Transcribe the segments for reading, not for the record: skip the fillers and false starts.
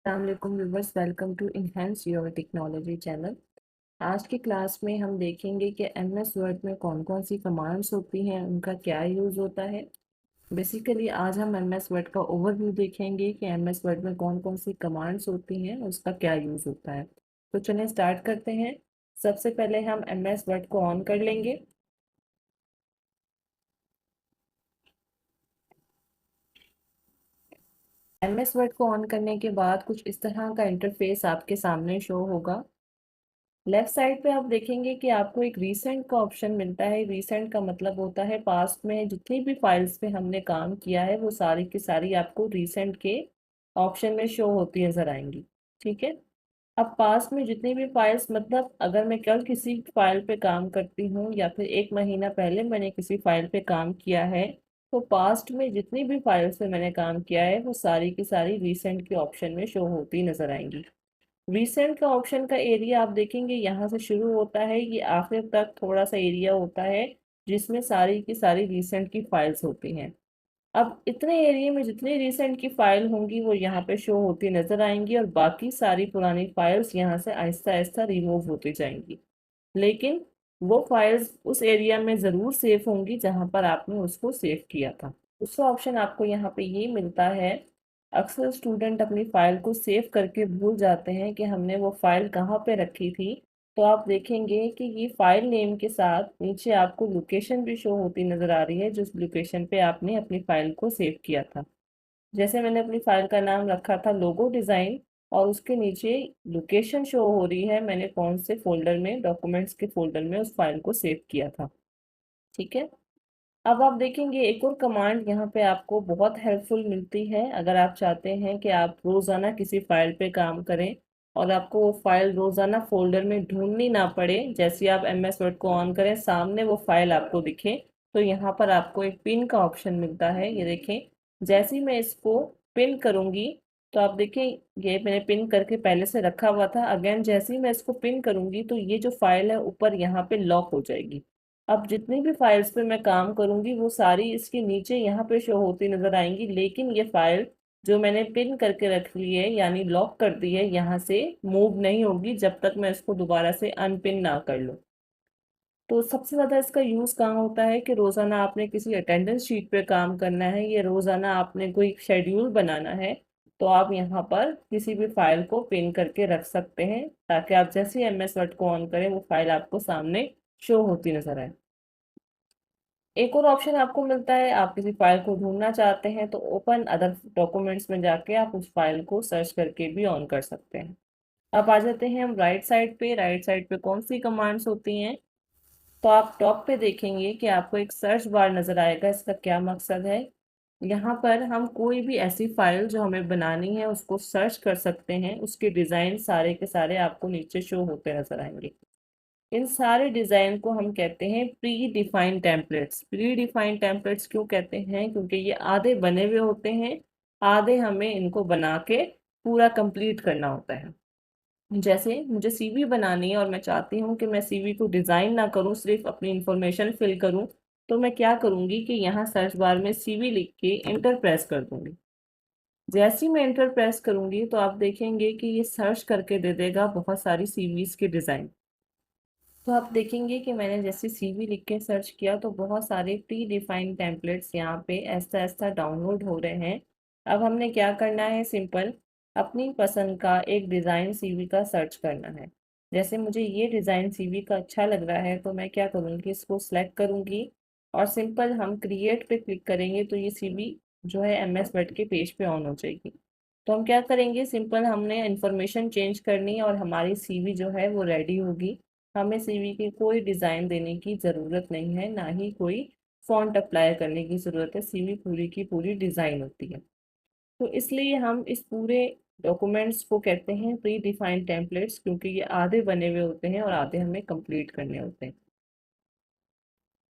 अस्सलाम viewers, welcome to enhance your technology channel. आज की क्लास में हम देखेंगे कि एमएस वर्ड में कौन कौन सी कमांड्स होती हैं, उनका क्या यूज़ होता है। बेसिकली आज हम एमएस वर्ड का ओवरव्यू देखेंगे कि एमएस वर्ड में कौन कौन सी कमांड्स होती हैं, उसका क्या यूज़ होता है। तो चलिए स्टार्ट करते हैं। सबसे पहले हम एमएस वर्ड को ऑन कर लेंगे। एमएस वर्ड को ऑन करने के बाद कुछ इस तरह का इंटरफेस आपके सामने शो होगा। लेफ्ट साइड पे आप देखेंगे कि आपको एक रीसेंट का ऑप्शन मिलता है। रीसेंट का मतलब होता है पास्ट में जितनी भी फाइल्स पे हमने काम किया है वो सारी की सारी आपको रीसेंट के ऑप्शन में शो होती नजर आएंगी। ठीक है। अब पास्ट में जितनी भी फाइल्स, मतलब अगर मैं कल किसी फाइल पे काम करती हूँ या फिर एक महीना पहले मैंने किसी फाइल पे काम किया है, तो पास्ट में जितनी भी फाइल्स पे मैंने काम किया है वो सारी की सारी रीसेंट के ऑप्शन में शो होती नजर आएंगी। रिसेंट का ऑप्शन का एरिया आप देखेंगे यहाँ से शुरू होता है, ये आखिर तक थोड़ा सा एरिया होता है जिसमें सारी की सारी रिसेंट की फाइल्स होती हैं। अब इतने एरिया में जितनी रिसेंट की फाइल होंगी वो यहाँ पे शो होती नजर आएंगी और बाकी सारी पुरानी फाइल्स यहाँ से आहिस्ता आहिस्ता रिमूव होती जाएंगी। लेकिन वो फाइल्स उस एरिया में जरूर सेव होंगी जहां पर आपने उसको सेव किया था। दूसरा ऑप्शन आपको यहाँ पे ये मिलता है। अक्सर स्टूडेंट अपनी फाइल को सेव करके भूल जाते हैं कि हमने वो फाइल कहाँ पे रखी थी। तो आप देखेंगे कि ये फाइल नेम के साथ नीचे आपको लोकेशन भी शो होती नजर आ रही है, जिस लोकेशन पे आपने अपनी फाइल को सेव किया था। जैसे मैंने अपनी फाइल का नाम रखा था लोगो डिज़ाइन, और उसके नीचे लोकेशन शो हो रही है मैंने कौन से फोल्डर में, डॉक्यूमेंट्स के फोल्डर में उस फाइल को सेव किया था। ठीक है। अब आप देखेंगे एक और कमांड यहाँ पे आपको बहुत हेल्पफुल मिलती है। अगर आप चाहते हैं कि आप रोजाना किसी फाइल पे काम करें और आपको वो फाइल रोजाना फोल्डर में ढूंढनी ना पड़े, जैसे आप एमएस वर्ड को ऑन करें सामने वो फाइल आपको दिखे, तो यहाँ पर आपको एक पिन का ऑप्शन मिलता है। ये देखें, जैसे ही मैं इसको पिन करूंगी तो आप देखें ये मैंने पिन करके पहले से रखा हुआ था। अगेन जैसे ही मैं इसको पिन करूंगी तो ये जो फाइल है ऊपर यहाँ पे लॉक हो जाएगी। अब जितनी भी फाइल्स पे मैं काम करूंगी वो सारी इसके नीचे यहाँ पे शो होती नजर आएंगी, लेकिन ये फाइल जो मैंने पिन करके रख ली है यानी लॉक कर दी है यहाँ से मूव नहीं होगी जब तक मैं इसको दोबारा से अनपिन ना कर लूँ। तो सबसे ज्यादा इसका यूज कहाँ होता है कि रोजाना आपने किसी अटेंडेंस शीट पे काम करना है या रोजाना आपने कोई शेड्यूल बनाना है, तो आप यहाँ पर किसी भी फाइल को पिन करके रख सकते हैं ताकि आप जैसे ही एमएस वर्ड को ऑन करें वो फाइल आपको सामने शो होती नजर आए। एक और ऑप्शन आपको मिलता है, आप किसी फाइल को ढूंढना चाहते हैं तो ओपन अदर डॉक्यूमेंट्स में जाके आप उस फाइल को सर्च करके भी ऑन कर सकते हैं। अब आ जाते हैं हम राइट साइड पे। राइट साइड पे कौन सी कमांड्स होती हैं, तो आप टॉप पे देखेंगे कि आपको एक सर्च बार नजर आएगा। इसका क्या मकसद है, यहाँ पर हम कोई भी ऐसी फाइल जो हमें बनानी है उसको सर्च कर सकते हैं। उसके डिजाइन सारे के सारे आपको नीचे शो होते नजर आएंगे। इन सारे डिजाइन को हम कहते हैं pre defined templates. Pre defined templates क्यों कहते हैं, क्योंकि ये आधे बने हुए होते हैं, आधे हमें इनको बना के पूरा कंप्लीट करना होता है। जैसे मुझे सीवी बनानी है और मैं चाहती हूँ कि मैं सीवी को डिजाइन ना करूँ, सिर्फ अपनी इंफॉर्मेशन फिल करूँ, तो मैं क्या करूँगी कि यहाँ सर्च बार में सीवी लिख के इंटर प्रेस कर दूंगी। जैसे ही मैं इंटर प्रेस करूंगी तो आप देखेंगे कि ये सर्च करके दे देगा बहुत सारी सीवीज के डिजाइन। तो आप देखेंगे कि मैंने जैसे सीवी लिख के सर्च किया तो बहुत सारे प्री डिफाइंड टेम्पलेट्स यहाँ पे ऐसा ऐसा डाउनलोड हो रहे हैं। अब हमने क्या करना है, सिंपल अपनी पसंद का एक डिज़ाइन सीवी का सर्च करना है। जैसे मुझे ये डिज़ाइन सीवी का अच्छा लग रहा है तो मैं क्या करूँगी, इसको सिलेक्ट करूँगी और सिंपल हम क्रिएट पे क्लिक करेंगे तो ये सीवी जो है एमएस वर्ड के पेज पे ऑन हो जाएगी। तो हम क्या करेंगे, सिंपल हमने इंफॉर्मेशन चेंज करनी है और हमारी सीवी जो है वो रेडी होगी। हमें सीवी की कोई डिज़ाइन देने की ज़रूरत नहीं है, ना ही कोई फॉन्ट अप्लाई करने की ज़रूरत है। सीवी पूरी की पूरी डिज़ाइन होती है। तो इसलिए हम इस पूरे डॉक्यूमेंट्स को कहते हैं प्री डिफाइंड टेम्पलेट्स, क्योंकि ये आधे बने हुए होते हैं और आधे हमें कंप्लीट करने होते हैं।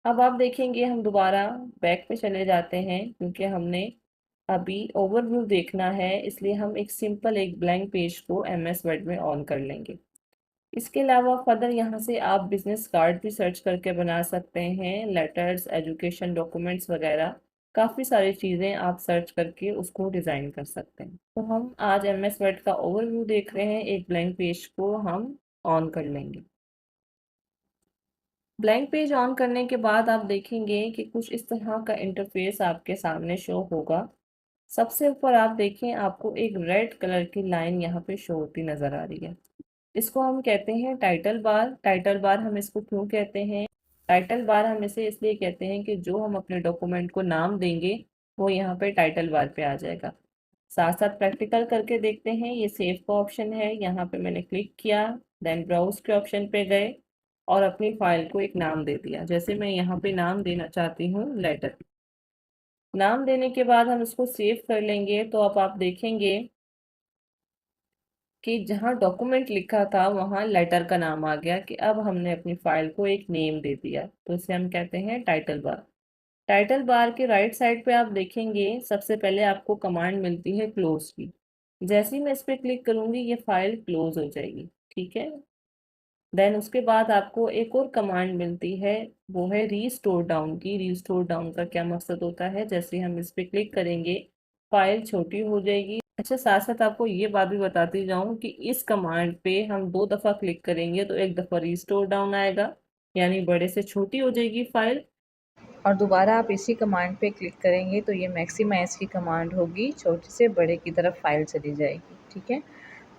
अब आप देखेंगे हम दोबारा बैक पे चले जाते हैं, क्योंकि हमने अभी ओवरव्यू देखना है, इसलिए हम एक सिंपल एक ब्लैंक पेज को एमएस वर्ड में ऑन कर लेंगे। इसके अलावा फर्दर यहाँ से आप बिजनेस कार्ड भी सर्च करके बना सकते हैं, लेटर्स, एजुकेशन डॉक्यूमेंट्स वगैरह। काफ़ी सारी चीज़ें आप सर्च करके उसको डिज़ाइन कर सकते हैं। तो हम आज एमएस वर्ड का ओवरव्यू देख रहे हैं। एक ब्लैंक पेज को हम ऑन कर लेंगे। ब्लैंक पेज ऑन करने के बाद आप देखेंगे कि कुछ इस तरह का इंटरफेस आपके सामने शो होगा। सबसे ऊपर आप देखें, आपको एक रेड कलर की लाइन यहाँ पे शो होती नज़र आ रही है। इसको हम कहते हैं टाइटल बार। टाइटल बार हम इसको क्यों कहते हैं? टाइटल बार हम इसे इसलिए कहते हैं कि जो हम अपने डॉक्यूमेंट को नाम देंगे वो यहाँ पे टाइटल बार पे आ जाएगा। साथ साथ प्रैक्टिकल करके देखते हैं। ये सेव का ऑप्शन है, यहाँ पे मैंने क्लिक किया, देन ब्राउज के ऑप्शन पे गए और अपनी फाइल को एक नाम दे दिया। जैसे मैं यहाँ पे नाम देना चाहती हूँ लेटर। नाम देने के बाद हम इसको सेव कर लेंगे। तो अब आप देखेंगे कि जहाँ डॉक्यूमेंट लिखा था वहाँ लेटर का नाम आ गया कि अब हमने अपनी फाइल को एक नेम दे दिया। तो इसे हम कहते हैं टाइटल बार। टाइटल बार के राइट साइड पे आप देखेंगे सबसे पहले आपको कमांड मिलती है क्लोज की। जैसे ही मैं इस पर क्लिक करूंगी ये फाइल क्लोज हो जाएगी। ठीक है। देन उसके बाद आपको एक और कमांड मिलती है, वो है रीस्टोर डाउन की। रीस्टोर डाउन का क्या मकसद होता है? जैसे हम इस पर क्लिक करेंगे फाइल छोटी हो जाएगी। अच्छा, साथ साथ आपको ये बात भी बताती जाऊं कि इस कमांड पे हम 2 दफ़ा क्लिक करेंगे तो एक दफ़ा रीस्टोर डाउन आएगा, यानी बड़े से छोटी हो जाएगी फाइल। और दोबारा आप इसी कमांड पे क्लिक करेंगे तो ये मैक्सिमाइज़ की कमांड होगी, छोटे से बड़े की तरफ फाइल चली जाएगी। ठीक है।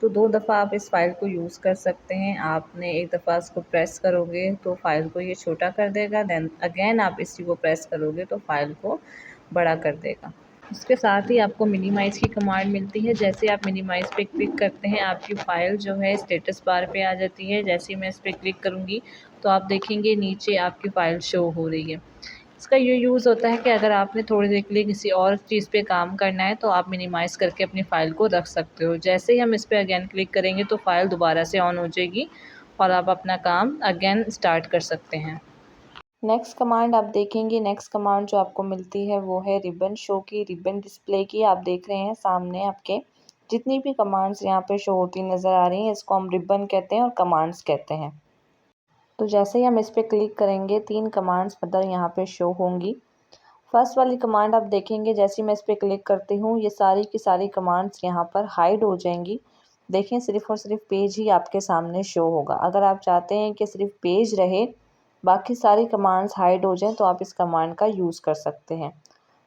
तो 2 दफ़ा आप इस फाइल को यूज़ कर सकते हैं। आपने एक दफ़ा इसको प्रेस करोगे तो फाइल को ये छोटा कर देगा, देन अगेन आप इसी को प्रेस करोगे तो फाइल को बड़ा कर देगा। उसके साथ ही आपको मिनिमाइज़ की कमांड मिलती है। जैसे आप मिनिमाइज़ पे क्लिक करते हैं आपकी फ़ाइल जो है स्टेटस बार पे आ जाती है। जैसे ही मैं इस पर क्लिक करूँगी तो आप देखेंगे नीचे आपकी फ़ाइल शो हो रही है। इसका ये यूज़ होता है कि अगर आपने थोड़ी देर के लिए किसी और चीज़ पे काम करना है तो आप मिनिमाइज़ करके अपनी फ़ाइल को रख सकते हो। जैसे ही हम इस पे अगेन क्लिक करेंगे तो फ़ाइल दोबारा से ऑन हो जाएगी और आप अपना काम अगेन स्टार्ट कर सकते हैं। नेक्स्ट कमांड आप देखेंगे, नेक्स्ट कमांड जो आपको मिलती है वो है रिबन शो की, रिबन डिस्प्ले की। आप देख रहे हैं सामने आपके जितनी भी कमांड्स यहाँ पे शो होती नज़र आ रही हैं इसको हम रिबन कहते हैं और कमांड्स कहते हैं। तो जैसे ही हम इस पर क्लिक करेंगे 3 कमांड्स मतलब यहाँ पे शो होंगी। फर्स्ट वाली कमांड आप देखेंगे जैसे ही मैं इस पर क्लिक करती हूँ ये सारी की सारी कमांड्स यहाँ पर हाइड हो जाएंगी। देखें सिर्फ़ और सिर्फ पेज ही आपके सामने शो होगा। अगर आप चाहते हैं कि सिर्फ पेज रहे, बाकी सारी कमांड्स हाइड हो जाएं तो आप इस कमांड का यूज़ कर सकते हैं।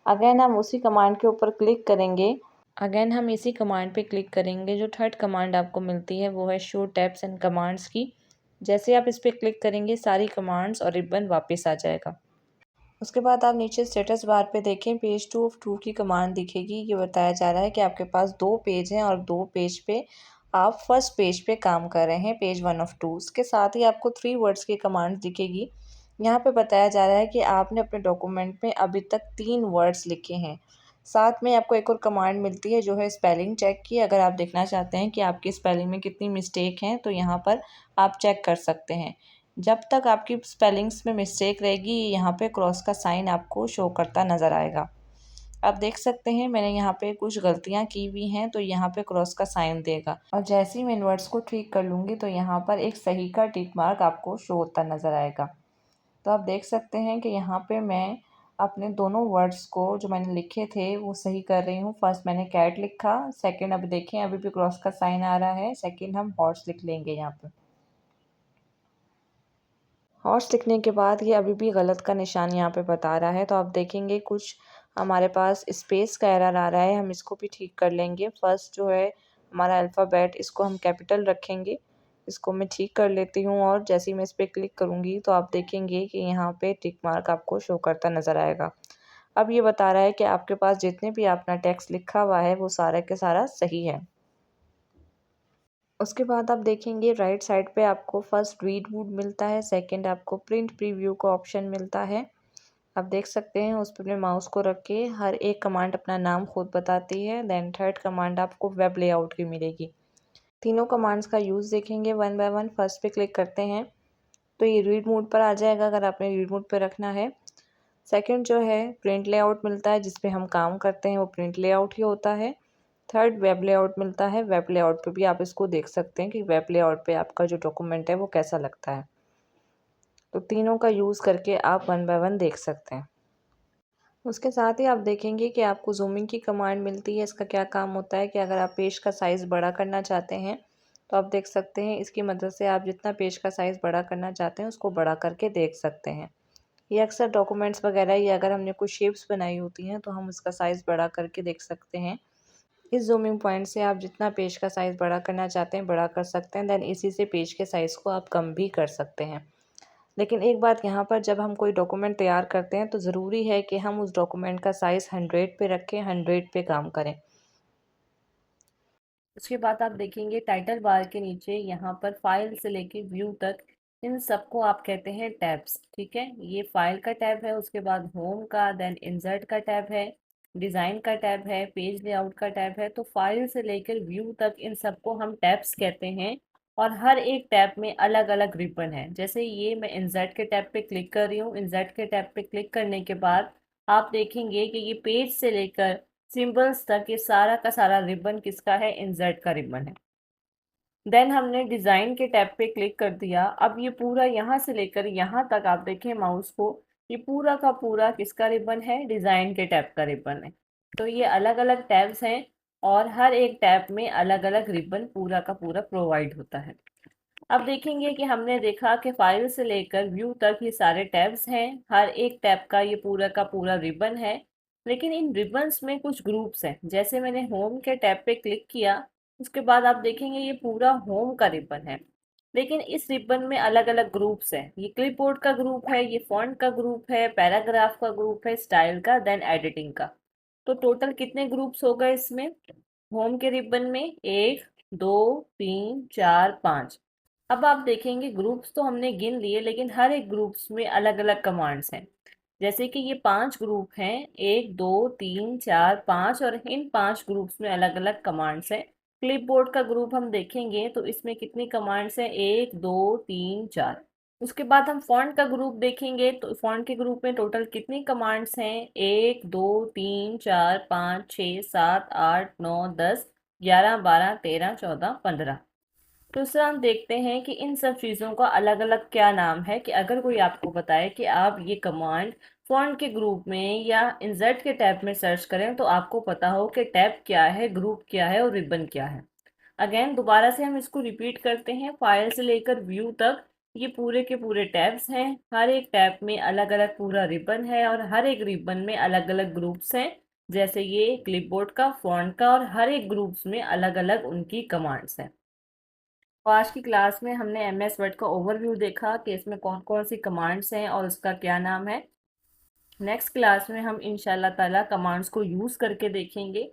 अगेन हम उसी कमांड के ऊपर क्लिक करेंगे। अगेन हम इसी कमांड पे क्लिक करेंगे। जो थर्ड कमांड आपको मिलती है वो है शो टैब्स एंड कमांड्स की। जैसे आप इस पर क्लिक करेंगे सारी कमांड्स और रिबन वापस आ जाएगा। उसके बाद आप नीचे स्टेटस बार पे देखें पेज 2 ऑफ 2 की कमांड दिखेगी। ये बताया जा रहा है कि आपके पास 2 पेज हैं और 2 पेज पे आप फर्स्ट पेज पे काम कर रहे हैं, पेज 1 ऑफ 2। उसके साथ ही आपको 3 वर्ड्स की कमांड दिखेगी। यहाँ पे बताया जा रहा है कि आपने अपने डॉक्यूमेंट में अभी तक 3 वर्ड्स लिखे हैं। साथ में आपको एक और कमांड मिलती है जो है स्पेलिंग चेक की। अगर आप देखना चाहते हैं कि आपकी स्पेलिंग में कितनी मिस्टेक हैं तो यहाँ पर आप चेक कर सकते हैं। जब तक आपकी स्पेलिंग्स में मिस्टेक रहेगी यहाँ पे क्रॉस का साइन आपको शो करता नज़र आएगा। आप देख सकते हैं मैंने यहाँ पे कुछ गलतियाँ की हुई हैं तो यहाँ पे क्रॉस का साइन देगा और जैसे ही मैं इन वर्ड्स को ठीक कर लूँगी तो यहाँ पर एक सही का टिक मार्क आपको शो होता नज़र आएगा। तो आप देख सकते हैं कि यहाँ पे मैं अपने दोनों वर्ड्स को जो मैंने लिखे थे वो सही कर रही हूँ। फर्स्ट मैंने कैट लिखा, सेकंड अब देखें अभी भी क्रॉस का साइन आ रहा है, सेकंड हम हॉर्स लिख लेंगे यहाँ पे। हॉर्स लिखने के बाद ये अभी भी गलत का निशान यहाँ पे बता रहा है। तो आप देखेंगे कुछ हमारे पास स्पेस का एरर आ रहा है, हम इसको भी ठीक कर लेंगे। फर्स्ट जो है हमारा अल्फ़ाबेट इसको हम कैपिटल रखेंगे। इसको मैं ठीक कर लेती हूँ और जैसे ही मैं इस पर क्लिक करूँगी तो आप देखेंगे कि यहाँ पे टिक मार्क आपको शो करता नज़र आएगा। अब ये बता रहा है कि आपके पास जितने भी अपना टेक्स्ट लिखा हुआ है वो सारा के सारा सही है। उसके बाद आप देखेंगे राइट साइड पे आपको फर्स्ट रीड मोड मिलता है, सेकंड आपको प्रिंट प्रीव्यू का ऑप्शन मिलता है। आप देख सकते हैं उस पे अपने माउस को रख के हर एक कमांड अपना नाम खुद बताती है। देन थर्ड कमांड आपको वेब लेआउट की मिलेगी। तीनों कमांड्स का यूज़ देखेंगे वन बाय वन। फर्स्ट पे क्लिक करते हैं तो ये रीड मोड पर आ जाएगा अगर आपने रीड मोड पर रखना है। सेकंड जो है प्रिंट लेआउट मिलता है, जिस पे हम काम करते हैं वो प्रिंट लेआउट ही होता है। थर्ड वेब लेआउट मिलता है, वेब लेआउट पे भी आप इसको देख सकते हैं कि वेब लेआउट पे आपका जो डॉक्यूमेंट है वो कैसा लगता है। तो तीनों का यूज़ करके आप वन बाय वन देख सकते हैं। उसके साथ ही आप देखेंगे कि आपको ज़ूमिंग की कमांड मिलती है। इसका क्या काम होता है कि अगर आप पेज का साइज़ बड़ा करना चाहते हैं तो आप देख सकते हैं इसकी मदद से आप जितना पेज का साइज़ बड़ा करना चाहते हैं उसको बड़ा करके देख सकते हैं। ये अक्सर डॉक्यूमेंट्स वगैरह या अगर हमने कुछ शेप्स बनाई होती हैं तो हम उसका साइज़ बड़ा करके देख सकते हैं। इस ज़ूमिंग पॉइंट से आप जितना पेज का साइज़ बड़ा करना चाहते हैं बड़ा कर सकते हैं। देन इसी से पेज के साइज़ को आप कम भी कर सकते हैं। लेकिन एक बात यहाँ पर, जब हम कोई डॉक्यूमेंट तैयार करते हैं तो ज़रूरी है कि हम उस डॉक्यूमेंट का साइज़ 100 पे रखें, 100 पे काम करें। उसके बाद आप देखेंगे टाइटल बार के नीचे यहाँ पर फाइल से लेके व्यू तक इन सबको आप कहते हैं टैब्स। ठीक है, ये फाइल का टैब है, उसके बाद होम का, देन इंसर्ट का टैब है, डिज़ाइन का टैब है, पेज लेआउट का टैब है। तो फाइल से लेकर व्यू तक इन सबको हम टैब्स कहते हैं। और हर एक टैब में अलग अलग रिबन है। जैसे ये मैं इंसर्ट के टैब पे क्लिक कर रही हूँ, इंसर्ट के टैब पे क्लिक करने के बाद आप देखेंगे कि ये पेज से लेकर सिंबल्स तक ये सारा का सारा रिबन किसका है, इंसर्ट का रिबन है। देन हमने डिजाइन के टैब पे क्लिक कर दिया। अब ये पूरा यहाँ से लेकर यहाँ तक आप देखें माउस को, ये पूरा का पूरा किसका रिबन है, डिजाइन के टैब का रिबन है। तो ये अलग अलग टैब्स हैं और हर एक टैब में अलग अलग रिबन पूरा का पूरा प्रोवाइड होता है। अब देखेंगे कि हमने देखा कि फाइल से लेकर व्यू तक ये सारे टैब्स हैं, हर एक टैब का ये पूरा का पूरा रिबन है। लेकिन इन रिबन्स में कुछ ग्रुप्स हैं। जैसे मैंने होम के टैब पे क्लिक किया, उसके बाद आप देखेंगे ये पूरा होम का रिबन है। लेकिन इस रिबन में अलग अलग ग्रुप्स हैं। ये क्लिपबोर्ड का ग्रुप है, ये फॉन्ट का ग्रुप है, पैराग्राफ का ग्रुप है, स्टाइल का, देन एडिटिंग का। तो टोटल कितने ग्रुप्स हो गए इसमें होम के रिबन में, 1 2 3 4 5। अब आप देखेंगे ग्रुप्स तो हमने गिन लिए, लेकिन हर एक ग्रुप्स में अलग अलग कमांड्स हैं। जैसे कि ये 5 ग्रुप हैं, 1 2 3 4 5, और इन 5 ग्रुप्स में अलग अलग कमांड्स हैं। क्लिपबोर्ड का ग्रुप हम देखेंगे तो इसमें कितनी कमांड्स हैं, 1 2 3 4। उसके बाद हम फॉन्ट का ग्रुप देखेंगे तो फॉन्ट के ग्रुप में टोटल कितनी कमांड्स हैं, 1 2 3 4 5 6 7 8 9 10 11 12 13 14 15। दूसरा हम देखते हैं कि इन सब चीज़ों का अलग अलग क्या नाम है। कि अगर कोई आपको बताए कि आप ये कमांड फॉन्ट के ग्रुप में या इंसर्ट के टैब में सर्च करें तो आपको पता हो कि टैब क्या है, ग्रुप क्या है और रिबन क्या है। अगेन दोबारा से हम इसको रिपीट करते हैं। फाइल से लेकर व्यू तक ये पूरे के पूरे टैब्स हैं। हर एक टैब में अलग अलग पूरा रिबन है और हर एक रिबन में अलग अलग ग्रुप्स हैं। जैसे ये क्लिपबोर्ड का, फॉन्ट का, और हर एक ग्रुप्स में अलग अलग उनकी कमांड्स हैं। तो आज की क्लास में हमने एमएस वर्ड का ओवरव्यू देखा कि इसमें कौन कौन सी कमांड्स हैं और उसका क्या नाम है। नेक्स्ट क्लास में हम इंशाल्लाह ताला कमांड्स को यूज़ करके देखेंगे।